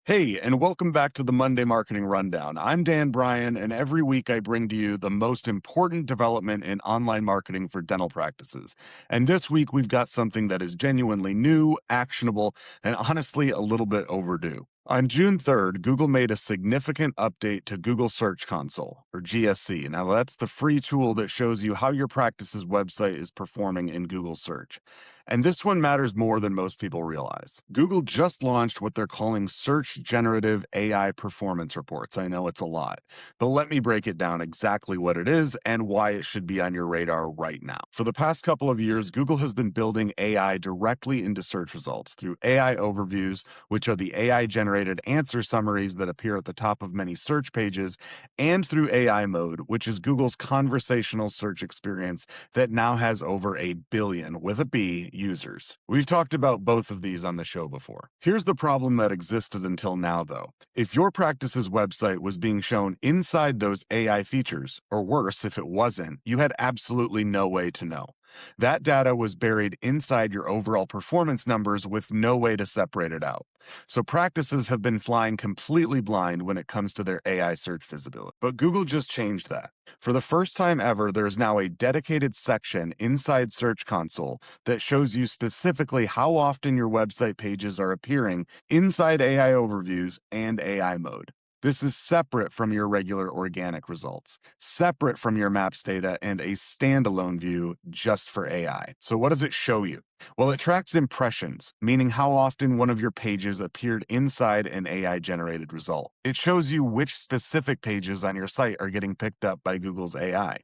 Hey, and welcome back to the Monday Marketing Rundown. I'm Dan Bryan, and every week I bring to you the most important development in online marketing for dental practices. And this week we've got something that is genuinely new, actionable, and honestly a little bit overdue. On June 3rd, Google made a significant update to Google Search Console, or GSC. Now, that's the free tool that shows you how your practice's website is performing in Google Search. And this one matters more than most people realize. Google just launched what they're calling Search Generative AI Performance Reports. I know it's a lot, but let me break it down exactly what it is and why it should be on your radar right now. For the past couple of years, Google has been building AI directly into search results through AI overviews, which are the AI generated answer summaries that appear at the top of many search pages, and through AI mode, which is Google's conversational search experience that now has over a billion, with a B, users. We've talked about both of these on the show before. Here's the problem that existed until now, though. If your practice's website was being shown inside those AI features, or worse, if it wasn't, you had absolutely no way to know. That data was buried inside your overall performance numbers with no way to separate it out. So practices have been flying completely blind when it comes to their AI search visibility. But Google just changed that. For the first time ever, there is now a dedicated section inside Search Console that shows you specifically how often your website pages are appearing inside AI overviews and AI mode. This is separate from your regular organic results, separate from your maps data, and a standalone view just for AI. So what does it show you? Well, it tracks impressions, meaning how often one of your pages appeared inside an AI-generated result. It shows you which specific pages on your site are getting picked up by Google's AI.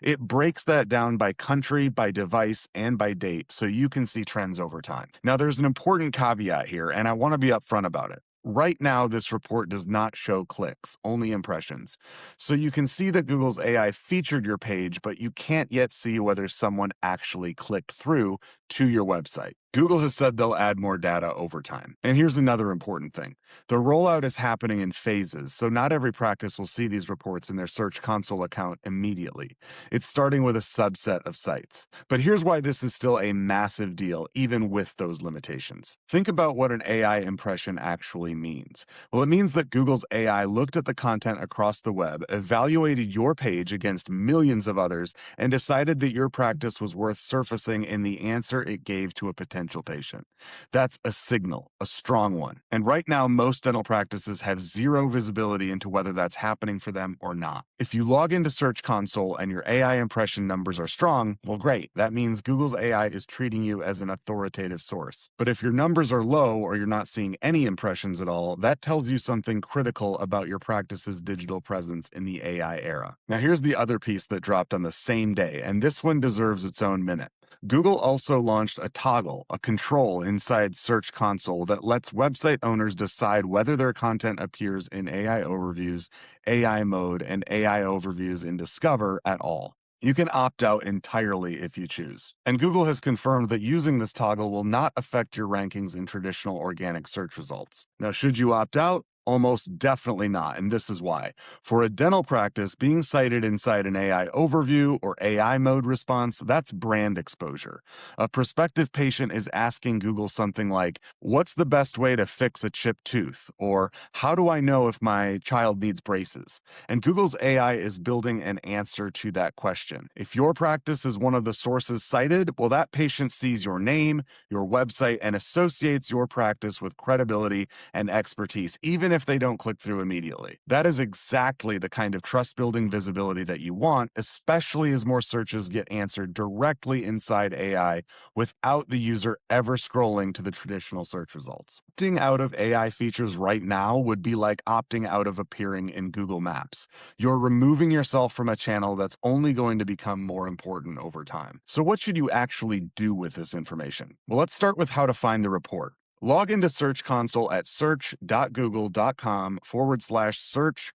It breaks that down by country, by device, and by date so you can see trends over time. Now, there's an important caveat here, and I want to be upfront about it. Right now, this report does not show clicks, only impressions. So you can see that Google's AI featured your page, but you can't yet see whether someone actually clicked through to your website. Google has said they'll add more data over time. And here's another important thing. The rollout is happening in phases, so not every practice will see these reports in their Search Console account immediately. It's starting with a subset of sites. But here's why this is still a massive deal, even with those limitations. Think about what an AI impression actually means. Well, it means that Google's AI looked at the content across the web, evaluated your page against millions of others, and decided that your practice was worth surfacing in the answer it gave to a potential patient. That's a signal, a strong one. And right now, most dental practices have zero visibility into whether that's happening for them or not. If you log into Search Console and your AI impression numbers are strong, well, great. That means Google's AI is treating you as an authoritative source. But if your numbers are low or you're not seeing any impressions at all, that tells you something critical about your practice's digital presence in the AI era. Now, here's the other piece that dropped on the same day, and this one deserves its own minute. Google also launched a toggle, a control inside Search Console that lets website owners decide whether their content appears in AI overviews, AI mode, and AI overviews in Discover at all. You can opt out entirely if you choose. And Google has confirmed that using this toggle will not affect your rankings in traditional organic search results. Now, should you opt out? Almost definitely not, and this is why. For a dental practice, being cited inside an AI overview or AI mode response, that's brand exposure. A prospective patient is asking Google something like, "What's the best way to fix a chipped tooth?" Or, "How do I know if my child needs braces?" And Google's AI is building an answer to that question. If your practice is one of the sources cited, well, that patient sees your name, your website, and associates your practice with credibility and expertise, even if they don't click through immediately. That is exactly the kind of trust-building visibility that you want, especially as more searches get answered directly inside AI without the user ever scrolling to the traditional search results. Opting out of AI features right now would be like opting out of appearing in Google Maps. You're removing yourself from a channel that's only going to become more important over time. So what should you actually do with this information? Well, let's start with how to find the report. Log into Search Console at search.google.com/search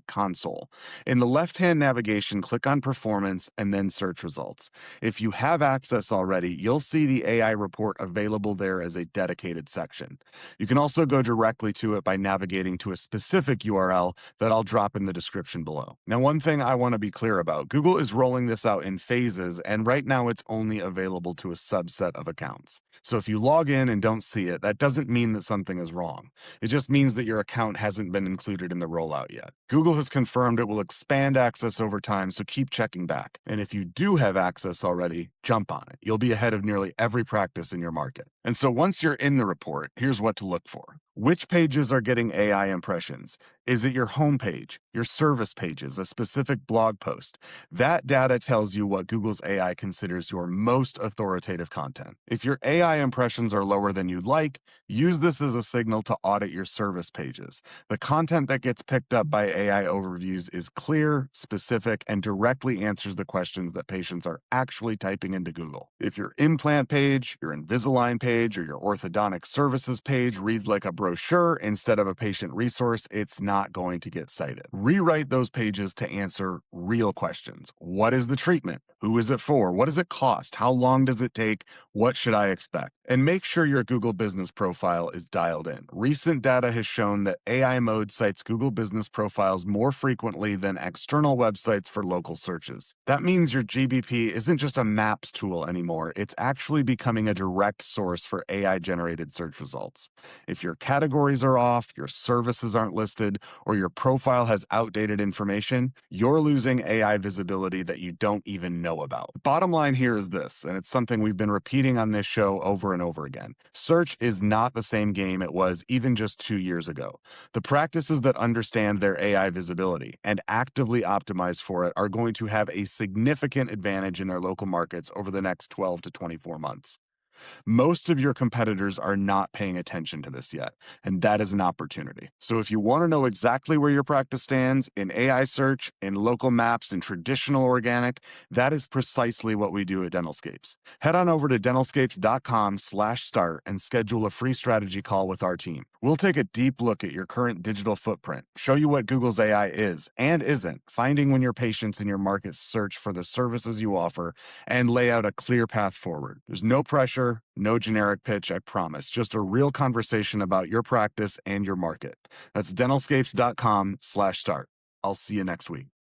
Console. In the left-hand navigation, click on Performance and then Search Results. If you have access already, you'll see the AI report available there as a dedicated section. You can also go directly to it by navigating to a specific URL that I'll drop in the description below. Now, one thing I want to be clear about, Google is rolling this out in phases, and right now it's only available to a subset of accounts. So if you log in and don't see it, that doesn't mean that something is wrong. It just means that your account hasn't been included in the rollout yet. Google has confirmed it will expand access over time, so keep checking back. And if you do have access already, jump on it. You'll be ahead of nearly every practice in your market. And so once you're in the report, here's what to look for. Which pages are getting AI impressions? Is it your homepage, your service pages, a specific blog post? That data tells you what Google's AI considers your most authoritative content. If your AI impressions are lower than you'd like, use this as a signal to audit your service pages. The content that gets picked up by AI overviews is clear, specific, and directly answers the questions that patients are actually typing into Google. If your implant page, your Invisalign page, or your orthodontic services page reads like a brochure instead of a patient resource, it's not going to get cited. Rewrite those pages to answer real questions. What is the treatment? Who is it for? What does it cost? How long does it take? What should I expect? And make sure your Google Business Profile is dialed in. Recent data has shown that AI mode cites Google Business Profiles more frequently than external websites for local searches. That means your GBP isn't just a maps tool anymore. It's actually becoming a direct source for AI-generated search results. If your categories are off, your services aren't listed, or your profile has outdated information, you're losing AI visibility that you don't even know about. The bottom line here is this, and it's something we've been repeating on this show over and over again. Search is not the same game it was even just 2 years ago. The practices that understand their AI visibility and actively optimize for it are going to have a significant advantage in their local markets over the next 12 to 24 months. Most of your competitors are not paying attention to this yet, and that is an opportunity. So if you want to know exactly where your practice stands in AI search, in local maps, in traditional organic, that is precisely what we do at Dentalscapes. Head on over to dentalscapes.com/start and schedule a free strategy call with our team. We'll take a deep look at your current digital footprint, show you what Google's AI is and isn't, finding when your patients in your market search for the services you offer, and lay out a clear path forward. There's no pressure, no generic pitch, I promise. Just a real conversation about your practice and your market. That's dentalscapes.com/start. I'll see you next week.